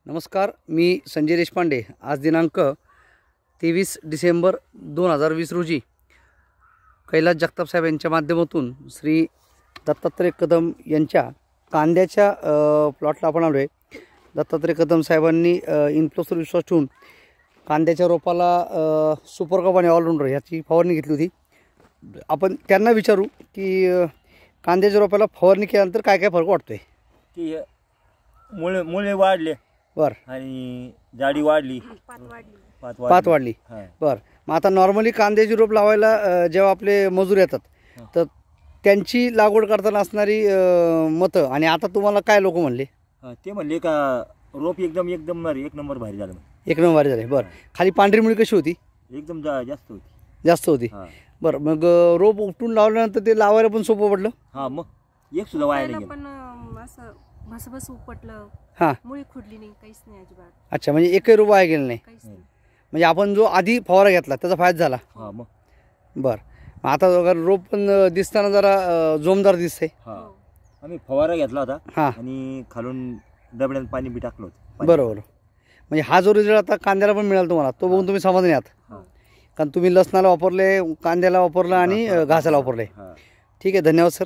नमस्कार, मी संजय देशपांडे। आज दिनांक 23 डिसेंबर 2020 रोजी कैलास जगताप साहेब यांच्या माध्यमातून श्री दत्तात्रय कदम यांच्या कांद्याच्या प्लॉटला आपण आलो आहे। दत्तात्रय कदम साहेबांनी इन्फ्लोसवर विश्वास ठेवून कांद्याच्या रोपाला सुपर कप आणि ऑलराऊंडर याची फवारणी घेतली होती। आपण त्यांना विचारू की कांद्याच्या रोपाला फवारणी केल्यानंतर काय काय फरक वाटतोय। की मुळे वाढले बरं आणि जाडी वाढली, पात वाढली। बरं, मग आता नॉर्मली कांद्याची रोप लावायला जेव्हा आपले मजूर येतात तर त्यांची लागवड करताना असणारी मतं आणि आता तुम्हाला काय लोक म्हणले? ते म्हणले का रोप एक नंबर भारी झालं, एक नंबर भारी झाले। बरं, खाली पांढरी मुळी कशी होती? एकदम जास्त होती। बरं, मग रोप उपटून लावल्यानंतर ते लावायला पण सोपं पडलं? हां, मग एक सुद्धा वाया नाही पण असं भसभस उपटलं, हां, मुळी खुडली नाही, काहीच नाही अजिबात। अच्छा, म्हणजे एकही रोप वाया गेलं नाही। काहीच नाही। म्हणजे आपण जो आधी फवारा घेतला त्याचा फायदा झाला। हां, मग बरं, मग आता रोप पण दिसताना जरा जोमदार दिसते। हां, आम्ही फवारा घेतला होता हां, आणि खालून डबड्यात पाणी बी टाकलं होतं। बरोबर, म्हणजे हा जो रिझल्ट आता कांद्याला पण मिळाला तुम्हाला तो बघून तुम्ही समाधानी आहात? कारण तुम्ही लसणाला वापरले, कांद्याला वापरलं आणि घासाला वापरले। ठीक आहे, धन्यवाद सर।